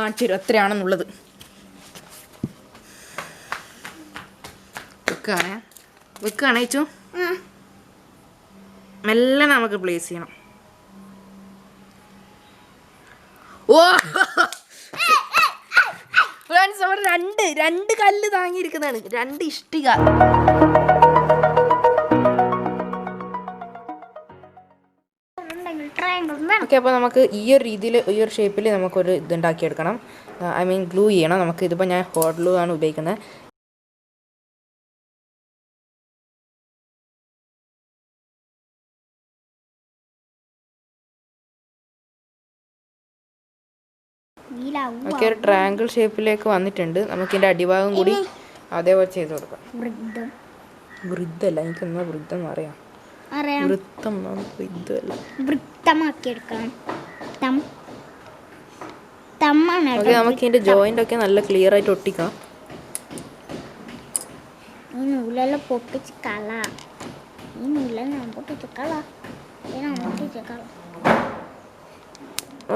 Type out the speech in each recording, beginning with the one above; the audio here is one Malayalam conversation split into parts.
കാണിച്ചു തരും എത്രയാണെന്നുള്ളത്. വെക്കുകയാണേ ചു മെല്ലെ നമുക്ക് പ്ലേസ് ചെയ്യണം. ഓ ഫ്രണ്ട്സ്, നമ്മൾ രണ്ട് കല്ല് താങ്ങിയിരിക്കുന്നതാണ്, 2 ഇഷ്ടിക. ഓക്കെ, അപ്പോൾ നമുക്ക് ഈ ഒരു രീതിയിൽ, ഈ ഒരു ഷേപ്പിൽ നമുക്കൊരു ഇതുണ്ടാക്കിയെടുക്കണം. ഐ മീൻ ഗ്ലൂ ചെയ്യണം. നമുക്ക് ഇതിപ്പോൾ ഞാൻ ഹോട്ട് ഗ്ലൂ ആണ് ഉപയോഗിക്കുന്നത്. ഓക്കെ, ഒരു ട്രയാങ്കിൾ ഷേപ്പിലേക്ക് വന്നിട്ടുണ്ട്. നമുക്കിതിൻ്റെ അടിഭാഗം കൂടി അതേപോലെ ചെയ്ത് കൊടുക്കാം. വൃദ്ധല്ല, എനിക്കെന്നാ വൃദ്ധം എന്ന് അറിയാം. വൃത്തം ഓക്കെ, നമുക്ക് ഇതിൻ്റെ ജോയിൻ്റ് ഒക്കെ നല്ല ക്ലിയർ ആയിട്ട് ഒട്ടിക്കാം.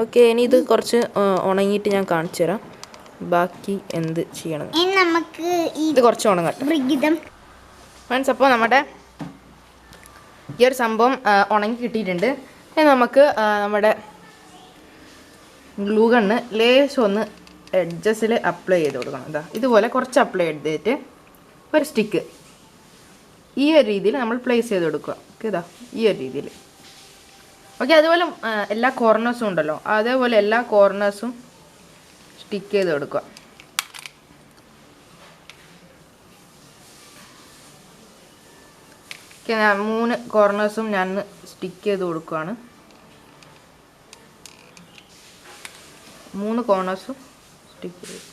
ഓക്കെ, ഇനി ഇത് കുറച്ച് ഉണങ്ങിയിട്ട് ഞാൻ കാണിച്ചു തരാം ബാക്കി എന്ത് ചെയ്യണം. ഇത് കുറച്ച് ഉണങ്ങട്ടെ ഫ്രണ്ട്സ്. അപ്പോൾ നമ്മുടെ ഈ ഒരു സംഭവം ഉണങ്ങി കിട്ടിയിട്ടുണ്ട്. ഇനി നമുക്ക് നമ്മുടെ ഗ്ലൂ ഗണ്ണ് ലേശം ഒന്ന് എഡ്ജസിൽ അപ്ലൈ ചെയ്ത് കൊടുക്കണം. ഇതാ ഇതുപോലെ കുറച്ച് അപ്ലൈ ചെയ്തിട്ട് ഒരു സ്റ്റിക്ക് ഈ ഒരു രീതിയിൽ നമ്മൾ പ്ലേസ് ചെയ്ത് കൊടുക്കുക. ഓക്കെ, ഇതാ ഈ ഒരു രീതിയിൽ. ഓക്കെ, അതുപോലെ എല്ലാ കോർണേഴ്സും ഉണ്ടല്ലോ, അതേപോലെ എല്ലാ കോർണേഴ്സും സ്റ്റിക്ക് ചെയ്ത് കൊടുക്കുക. ഓക്കെ, ഞാൻ 3 കോർണേഴ്സും ഞാൻ സ്റ്റിക്ക് ചെയ്ത് കൊടുക്കുകയാണ്. 3 കോർണേഴ്സും സ്റ്റിക്ക് ചെയ്തു.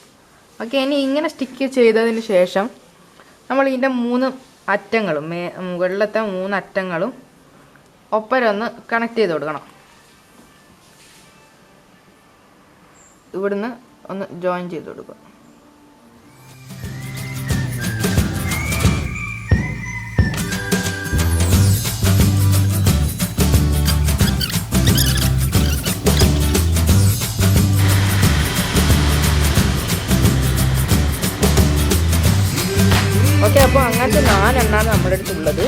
ഓക്കെ, ഇനി ഇങ്ങനെ സ്റ്റിക്ക് ചെയ്തതിന് ശേഷം നമ്മൾ ഇതിൻ്റെ 3 അറ്റങ്ങളും മുകളിലത്തെ 3 അറ്റങ്ങളും ഒപ്പരം ഒന്ന് കണക്ട് ചെയ്ത് കൊടുക്കണം. ഇവിടുന്ന് ഒന്ന് ജോയിൻ ചെയ്ത് കൊടുക്കുക. ഓക്കെ, അപ്പോൾ അങ്ങനത്തെ 4 എണ്ണമാണ് നമ്മുടെ അടുത്തുള്ളത്.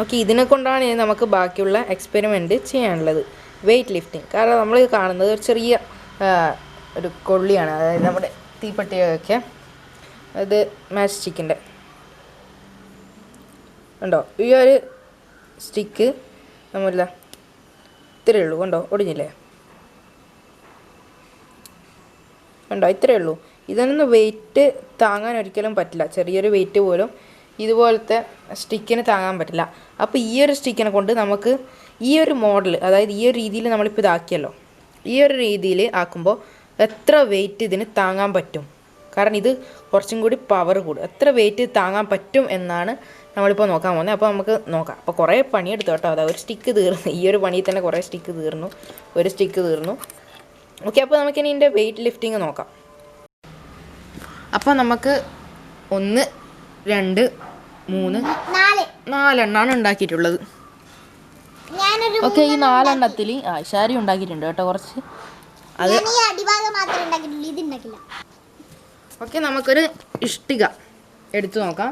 ഓക്കെ, ഇതിനെ കൊണ്ടാണ് നമുക്ക് ബാക്കിയുള്ള എക്സ്പെരിമെൻറ്റ് ചെയ്യാനുള്ളത്, വെയ്റ്റ് ലിഫ്റ്റിംഗ്. കാരണം നമ്മൾ കാണുന്നത് ഒരു ചെറിയ ഒരു കൊള്ളിയാണ്, അതായത് നമ്മുടെ തീപ്പെട്ടിയൊക്കെ, അത് മാച്ച് സ്റ്റിക്കിൻ്റെ ഉണ്ടോ. ഈ ഒരു സ്റ്റിക്ക് നമ്മളിതാ ഇത്രയേ ഉള്ളൂ, കണ്ടോ, ഒടിഞ്ഞില്ലേ, ഉണ്ടോ, ഇത്രയേ ഉള്ളൂ. ഇതിനൊന്നും വെയിറ്റ് താങ്ങാൻ ഒരിക്കലും പറ്റില്ല, ചെറിയൊരു വെയിറ്റ് പോലും ഇതുപോലത്തെ സ്റ്റിക്കിന് താങ്ങാൻ പറ്റില്ല. അപ്പോൾ ഈ ഒരു സ്റ്റിക്കിനെ കൊണ്ട് നമുക്ക് ഈ ഒരു മോഡൽ, അതായത് ഈ ഒരു രീതിയിൽ നമ്മളിപ്പോൾ ഇതാക്കിയല്ലോ, ഈ ഒരു രീതിയിൽ ആക്കുമ്പോൾ എത്ര വെയിറ്റ് ഇതിന് താങ്ങാൻ പറ്റും. കാരണം ഇത് കുറച്ചും കൂടി പവർ കൂടും. എത്ര വെയിറ്റ് താങ്ങാൻ പറ്റും എന്നാണ് നമ്മളിപ്പോൾ നോക്കാൻ പോകുന്നത്. അപ്പോൾ നമുക്ക് നോക്കാം. അപ്പോൾ കുറേ പണിയെടുത്തു കേട്ടോ. അതാ ഒരു സ്റ്റിക്ക് തീർന്നു, ഈ ഒരു പണിയിൽ തന്നെ കുറേ സ്റ്റിക്ക് തീർന്നു, ഒരു സ്റ്റിക്ക് തീർന്നു. ഓക്കെ, അപ്പോൾ നമുക്കിനി ഇതിൻ്റെ വെയിറ്റ് ലിഫ്റ്റിംഗ് നോക്കാം. അപ്പോൾ നമുക്ക് 1 2 3 4 എണ്ണമാണ് ഉണ്ടാക്കിയിട്ടുള്ളത്. ഓക്കെ, ഈ 4 എണ്ണത്തിൽ ശാരി ഉണ്ടാക്കിയിട്ടുണ്ട് കേട്ടോ കുറച്ച്. അത് ഓക്കെ, നമുക്കൊരു ഇഷ്ടിക എടുത്തു നോക്കാം.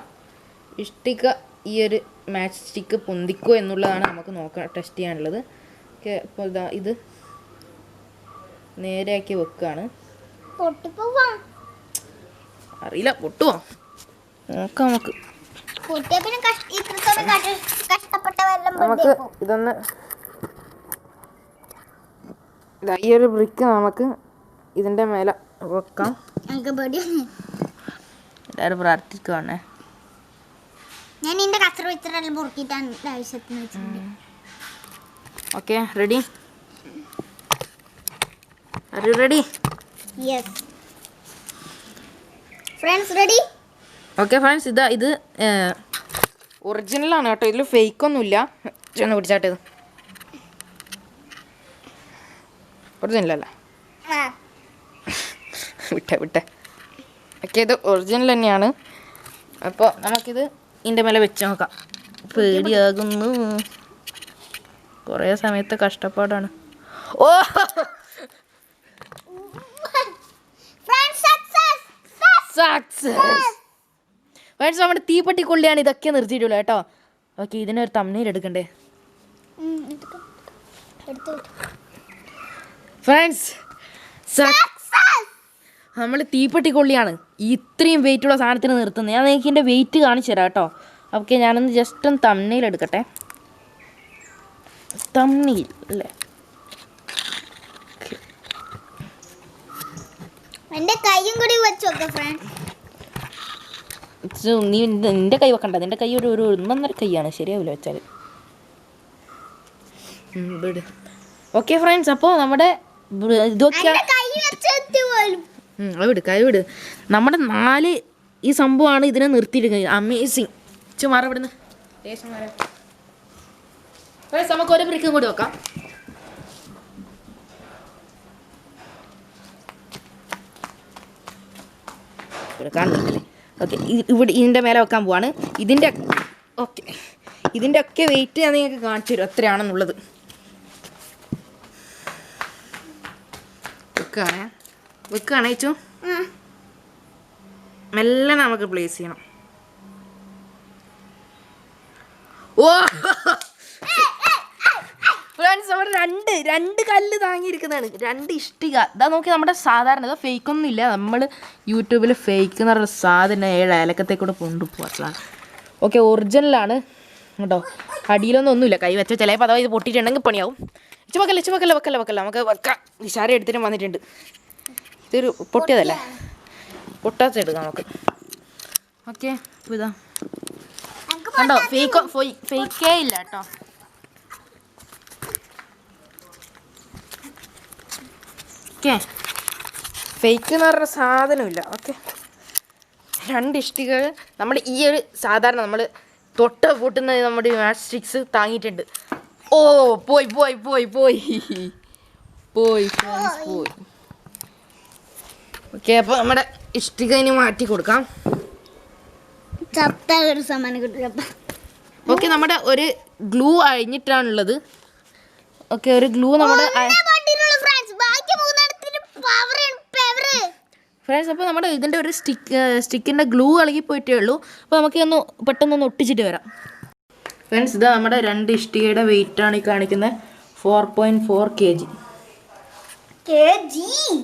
ഇഷ്ടിക ഈ ഒരു മാച്ച് സ്റ്റിക്ക് പൊന്തിക്കോ എന്നുള്ളതാണ് നമുക്ക് ടെസ്റ്റ് ചെയ്യാനുള്ളത്. ഓക്കെ, അപ്പോൾ ഇതാ ഇത് നേരെയാക്കി വെക്കുകയാണ്. അറിയില്ല, പൊട്ടുവോ നോക്കാം. നമുക്ക് ഇതൊന്ന് ഈ ഒരു ബ്രിക്ക് നമുക്ക് ഇതിൻ്റെ മേലെ വെക്കാം. എല്ലാവരും പ്രാർത്ഥിക്കുവാണേ. Okay, ready? Are you ready? Yes friends, ready? Okay friends, ഇത് ഒറിജിനലാണ് കേട്ടോ, ഇതിൽ ഫേക്കൊന്നുമില്ല. ചെന്ന് പിടിച്ചാട്ടത് ഒറിജിനലല്ല, വിട്ടെ. ഓക്കെ, ഇത് ഒറിജിനൽ തന്നെയാണ്. അപ്പോൾ നമുക്കിത് ഇതിൻ്റെ മേലെ വെച്ച് നോക്കാം. പേടിയാകുന്നു, കുറേ സമയത്ത് കഷ്ടപ്പാടാണ്. ഓ സക്സസ്. ഫ്രണ്ട്സ് നമ്മുടെ തീപ്പെട്ടി കൊള്ളിയാണ് ഇതൊക്കെ നിർത്തിയിട്ടുള്ളത് കേട്ടോ. ഓക്കെ, ഇതിനൊരു തമ്മിൽ എടുക്കണ്ടേ ഫ്രണ്ട്സ്? നമ്മൾ തീപ്പെട്ടി കൊള്ളിയാണ് ഇത്രയും വെയിറ്റുള്ള സാധനത്തിന് നിർത്തുന്നത്. ഞാൻ എനിക്ക് എൻ്റെ വെയിറ്റ് കാണിച്ചു തരാം കേട്ടോ. ഓക്കെ, ഞാനൊന്ന് ജസ്റ്റ് ഒന്ന് തമ്മിൽ എടുക്കട്ടെ. തമ്മിൽ അല്ലേ? എൻ്റെ കൈയും കൂടി വെച്ചോക്കെ ഫ്രണ്ട്സ്. നീ നിൻ്റെ കൈ വെക്കണ്ട, നിൻ്റെ കൈ ഒരു 1.5 കൈയാണ്, ശരിയാവില്ല വെച്ചാൽ. ഓക്കെ ഫ്രണ്ട്സ്, അപ്പോൾ നമ്മുടെ ഇതൊക്കെയാണ്. കൈ വിട്. നമ്മുടെ 4 ഈ സംഭവമാണ് ഇതിനെ നിർത്തിയിരിക്കുന്നത്. അമേസിങ്. ചുമാറ ഇവിടുന്ന് നമുക്ക് ഒരു ബ്രിക്കും കൂടി വെക്കാം. കാണുന്നില്ലേ? ഓക്കെ, ഇവിടെ ഇതിൻ്റെ മേലെ വെക്കാൻ പോവാണ്. ഇതിൻ്റെ ഒക്കെ വെയിറ്റ് ഞാൻ നിങ്ങൾക്ക് കാണിച്ചു തരും എത്രയാണെന്നുള്ളത്. വെക്കുകയാണേ ചോ, മെല്ലെ നമുക്ക് പ്ലേസ് ചെയ്യണം. ഓ ഫ്രണ്ട്സ്, നമ്മൾ രണ്ട് കല്ല് താങ്ങിയിരിക്കുന്നതാണ്, 2 ഇഷ്ടിക. ഇതാ നോക്കി, നമ്മുടെ സാധാരണ ഇതാ ഫേക്കൊന്നും ഇല്ല. നമ്മൾ യൂട്യൂബിൽ ഫേക്ക് എന്ന് പറഞ്ഞ സാധനം 7 ഏലക്കത്തേക്കൂടെ കൊണ്ടുപോകാത്തതാണ്. ഓക്കെ, ഒറിജിനലാണ് കേട്ടോ. അടിയിലൊന്നും ഒന്നുമില്ല. കൈ വെച്ച ചിലപ്പോൾ അഥവാ ഇത് പൊട്ടിയിട്ടുണ്ടെങ്കിൽ പണിയാവും. വെക്കല്ല നമുക്ക് വെക്കാം. ഇഷാര എടുത്തിട്ടും വന്നിട്ടുണ്ട്. ഇതൊരു പൊട്ടിയതല്ലേ, പൊട്ടാത്തെടുക്കാം നമുക്ക്. ഓക്കെ, ഇതാ കണ്ടോ, ഫേക്കേ ഇല്ല കേട്ടോ. ഓക്കെ, ഫേക്ക് എന്ന് പറഞ്ഞ സാധനമില്ല. ഓക്കെ, 2 ഇഷ്ടികകൾ നമ്മൾ ഈ ഒരു സാധാരണ നമ്മൾ തൊട്ട് പൊട്ടുന്ന നമ്മുടെ മാച്ച് സ്റ്റിക്സ് താങ്ങിയിട്ടുണ്ട്. ഓ പോയി. ഓക്കെ, അപ്പോൾ നമ്മുടെ ഇഷ്ടിക ഇനി മാറ്റി കൊടുക്കാം. ഓക്കെ, നമ്മുടെ ഒരു ഗ്ലൂ അഴിഞ്ഞിട്ടാണുള്ളത്. ഓക്കെ, ഒരു ഗ്ലൂ നമ്മുടെ ഫ്രണ്ട്സ്. അപ്പോൾ നമ്മുടെ ഇതിൻ്റെ ഒരു സ്റ്റിക്കിൻ്റെ ഗ്ലൂ ഇളകി പോയിട്ടേ ഉള്ളൂ. അപ്പോൾ നമുക്ക് പെട്ടെന്നൊന്ന് ഒട്ടിച്ചിട്ട് വരാം. ഫ്രണ്ട്സ്, ഇതാ നമ്മുടെ 2 ഇഷ്ടികയുടെ വെയിറ്റാണ് ഈ കാണിക്കുന്നത്. 4.4 kg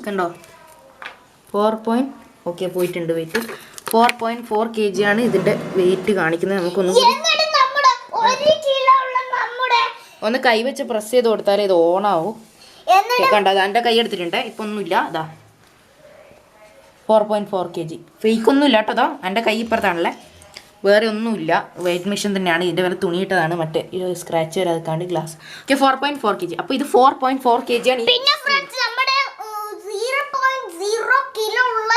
കണ്ടോ? 4. ഓക്കെ, പോയിട്ടുണ്ട് വെയിറ്റ്. 4.4 kg ആണ് ഇതിൻ്റെ വെയിറ്റ് കാണിക്കുന്നത്. നമുക്കൊന്നും ഒന്ന് കൈവച്ച് പ്രസ് ചെയ്ത് കൊടുത്താലേ ഇത് ഓണാവും. കണ്ടോ, അത് എൻ്റെ കൈ എടുത്തിട്ടുണ്ട്. ഇപ്പം ഒന്നുമില്ല. അതാ 4.4 kg. ഫേക്ക് ഒന്നുമില്ല കേട്ടോ. അതാ എൻ്റെ കൈ ഇപ്പുറത്താണല്ലേ, വേറെ ഒന്നുമില്ല. വെയിറ്റ് മെഷീൻ തന്നെയാണ്. ഇതിൻ്റെ വില തുണിയിട്ടതാണ്, മറ്റേ സ്ക്രാച്ച് വരാതെ ഗ്ലാസ്. Okay, 4.4 kg. അപ്പോൾ ഇത് 4.4 kg ആണ്. പിന്നെ ഫ്രണ്ട്സ്, നമ്മുടെ 0.0 കിലോ ഉള്ള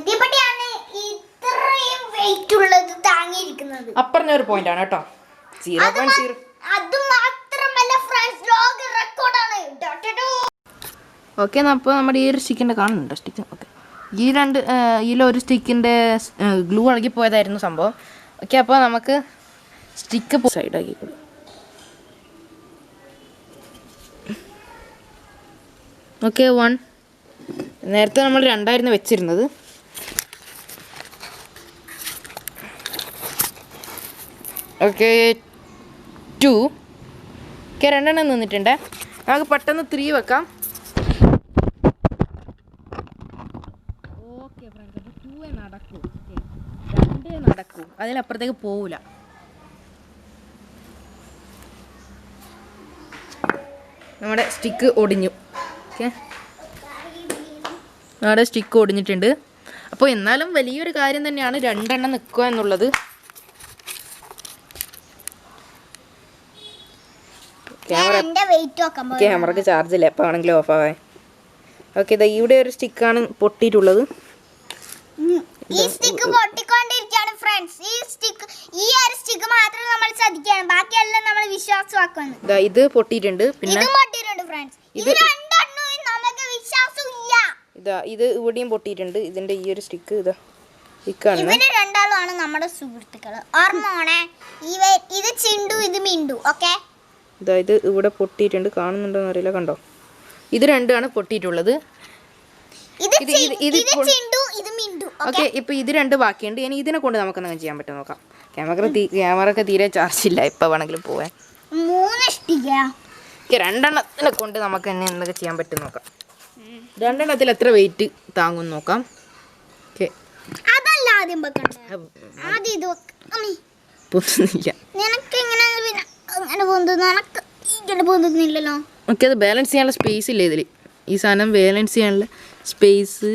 ദീപടിയാണ് ഇത്രയും വെയിറ്റ് ഉള്ളത് താങ്ങിയിരിക്കുന്നത്. അപ്പുറഞ്ഞ ഒരു പോയിന്റ് ആണ് കേട്ടോ. 0.0. അത് മാത്രമല്ല ഫ്രണ്ട്സ്, ലോക റെക്കോർഡാണ്. ഓക്കെ, അപ്പോൾ നമ്മുടെ ഈ ഒരു സ്റ്റിക്കിൻ്റെ കാണുന്നുണ്ടോ സ്റ്റിക്ക്? ഓക്കെ, ഇതിലൊരു സ്റ്റിക്കിൻ്റെ ഗ്ലൂ ഇളകി പോയതായിരുന്നു സംഭവം. ഓക്കെ, അപ്പോൾ നമുക്ക് സ്റ്റിക്ക് സൈഡാക്കി കൊടുക്കും. ഓക്കെ, 1. നേരത്തെ നമ്മൾ 2 വെച്ചിരുന്നത്. ഓക്കെ, 2. ഓക്കെ, 2 നിന്നിട്ടുണ്ട്. നമുക്ക് പെട്ടെന്ന് 3 വെക്കാം. ഓക്കെ ഫ്രണ്ട്സ്, അപ്പോൾ 2 നടക്കൂ. ഓക്കെ, 2 നടക്കൂ, അതിലപ്പുറത്തേക്ക് പോവില്ല. നമ്മുടെ സ്റ്റിക്ക് ഒടിഞ്ഞു. ഓക്കെ, നമ്മുടെ സ്റ്റിക്ക് ഒടിഞ്ഞിട്ടുണ്ട്. അപ്പോൾ എന്നാലും വലിയൊരു കാര്യം തന്നെയാണ് 2 നിൽക്കുക എന്നുള്ളത്. ക്യാമറക്ക് ചാർജ് ഇല്ല, എപ്പോൾ ആണെങ്കിലും ഓഫ് ആവാൻ. ഓക്കെ, ഇതാ ഇവിടെ ഒരു സ്റ്റിക്കാണ് പൊട്ടിയിട്ടുള്ളത്. ഈ സ്റ്റിക്ക് പൊട്ടിക്കൊണ്ടിരിക്കുകയാണ് ഫ്രണ്ട്സ്. ഈ ഒരു സ്റ്റിക്ക് മാത്രം നമ്മൾ ശ്രദ്ധിക്കണം, ബാക്കിയെല്ലാം നമ്മൾ വിശ്വാസമാക്കുന്നു. ഇതാ ഇത് പൊട്ടിയിട്ടുണ്ട്. പിന്നെ ഇത് പൊട്ടിയിട്ടുണ്ട് ഫ്രണ്ട്സ്. ഇത് 2 നമുക്ക് വിശ്വാസമില്ല. ഇതാ ഇത് ഇവിടെയും പൊട്ടിയിട്ടുണ്ട്. ഇതിന്റെ ഈ ഒരു സ്റ്റിക്ക് ഇതാ ഇവര് 2 ആണ് നമ്മുടെ സുഹൃത്തുക്കൾ. ഓർമ്മോണേ, ഇത് ചിണ്ടു, ഇത് മിണ്ടു. ഓക്കെ, ഇതാ ഇത് ഇവിടെ പൊട്ടിയിട്ടുണ്ട്. കാണുന്നുണ്ടോ എന്നറിയില്ല, കണ്ടോ? ഇത് 2 ആണ് പൊട്ടിയിട്ടുള്ളത്. ഇത് ചിണ്ടു, ഇത് മിണ്ടു. ഓക്കെ, ഇപ്പോൾ ഇത് രണ്ട് ബാക്കിയുണ്ട്. ഇനി ഇതിനെ കൊണ്ട് നമുക്കൊന്നും ചെയ്യാൻ പറ്റും നോക്കാം. ക്യാമറക്ക് തീരെ ചാർജ് ഇല്ല, എപ്പോൾ വേണമെങ്കിലും പോവാൻ. 3 ഇഷ്ടിക. ഓക്കെ, 2 എണ്ണത്തിനെ കൊണ്ട് നമുക്ക് തന്നെ എന്തൊക്കെ ചെയ്യാൻ പറ്റും നോക്കാം. 2 എണ്ണത്തിൽ എത്ര വെയിറ്റ് താങ്ങും നോക്കാം. ഓക്കെ, അതല്ല ആദ്യം വെക്കണ്ടേ, ആദ്യം ഇത് പൊന്നുന്നില്ല. നിനക്ക് ഇങ്ങനെ അങ്ങനെ പൊന്തുന്നു, നിനക്ക് ഇങ്ങനെ പൊന്തുന്നില്ലല്ലോ. ഓക്കെ, അത് ബാലൻസ് ചെയ്യാനുള്ള സ്പേസ് ഇല്ല ഇതിൽ. ഈ സാധനം ബാലൻസ് ചെയ്യാനുള്ള സ്പേസ്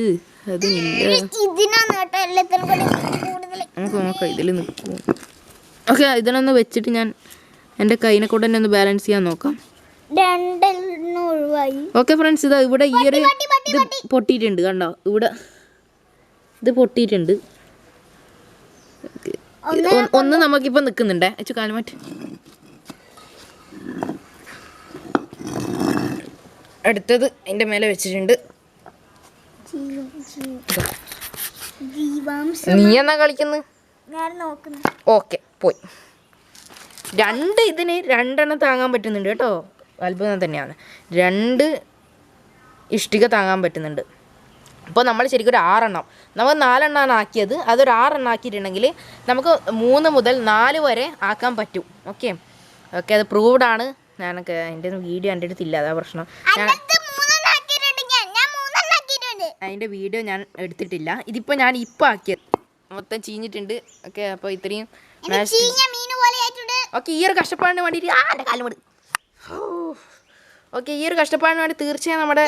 അതിനില്ല. ഇതിനാണ് കേട്ടോ എല്ലാത്തിനും കൂടുതൽ. നമുക്ക് നോക്കാം ഇതിൽ നിൽക്കും. ഓക്കെ, ഇതിനൊന്ന് വെച്ചിട്ട് ഞാൻ എൻ്റെ കൈനെ കൊണ്ട് തന്നെ ഒന്ന് ബാലൻസ് ചെയ്യാൻ നോക്കാം. 2 ഒഴിവായി. ഓക്കെ ഫ്രണ്ട്സ്, ഇതാ ഇവിടെ ഈ ഒരു ഇത് പൊട്ടിയിട്ടുണ്ട് കണ്ടോ, ഇവിടെ ഇത് പൊട്ടിയിട്ടുണ്ട്. ഒന്ന് നമുക്കിപ്പോൾ നിൽക്കുന്നുണ്ടേ. അച്ചു കാലുമാറ്റ് അടുത്തത് അതിൻ്റെ മേലെ വെച്ചിട്ടുണ്ട്. നീ എന്നാ കളിക്കുന്നത്? ഓക്കെ, പോയി. 2 ഇതിന് 2 എണ്ണം താങ്ങാൻ പറ്റുന്നുണ്ട് കേട്ടോ, അത്ഭുതം തന്നെയാണ്. 2 ഇഷ്ടിക താങ്ങാൻ പറ്റുന്നുണ്ട്. അപ്പോൾ നമ്മൾ ശരിക്കും ഒരു 6 എണ്ണം, നമ്മൾ 4 എണ്ണമാണ് ആക്കിയത്, അതൊരു 6 എണ്ണം ആക്കിയിട്ടുണ്ടെങ്കിൽ നമുക്ക് 3 മുതൽ 4 വരെ ആക്കാൻ പറ്റും. ഓക്കെ ഓക്കെ, അത് പ്രൂവ്ഡ് ആണ്. ഞാനൊക്കെ എൻ്റെ വീഡിയോ എൻ്റെ അടുത്തില്ല, അതാ പ്രശ്നം. അതിൻ്റെ വീഡിയോ ഞാൻ എടുത്തിട്ടില്ല. ഇതിപ്പോൾ ഞാൻ ആക്കിയത് മൊത്തം ചീഞ്ഞിട്ടുണ്ട്. ഓക്കെ, അപ്പോൾ ഇത്രയും ഓക്കെ, ഈ ഒരു കഷ്ടപ്പാടിന് വേണ്ടിയിട്ട് എൻ്റെ കാലുമട്. ഓക്കെ, ഈ ഒരു കഷ്ടപ്പാടിന് വേണ്ടി തീർച്ചയായും നമ്മുടെ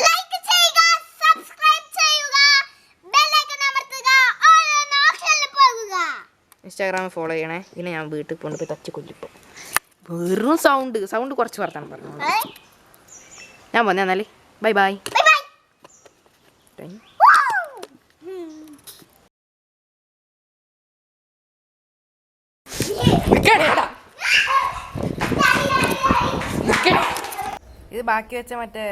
ഇൻസ്റ്റാഗ്രാമിൽ ഫോളോ ചെയ്യണേ. പിന്നെ ഞാൻ വീട്ടിൽ കൊണ്ടുപോയി തച്ച് കൊല്ലിപ്പോൾ വെറും സൗണ്ട് കുറച്ച് വർത്താനം പറഞ്ഞു. ഞാൻ പോന്നെ എന്നാലേ, ബൈ ബൈ. ഇത് ബാക്കി വെച്ച മറ്റേ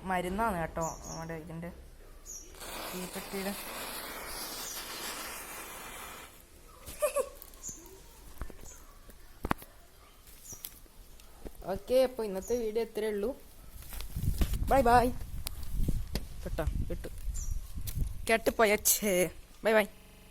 മരുന്നാണ് കേട്ടോ, നമ്മുടെ ഇതിൻ്റെ തീപ്പെട്ടിയുടെ. ഓക്കെ, അപ്പോൾ ഇന്നത്തെ വീഡിയോ ഇത്രയേ ഉള്ളൂ. Bye bye. കേട്ടോ കേട്ടു കേട്ടുപോയച്ചേ. Bye bye.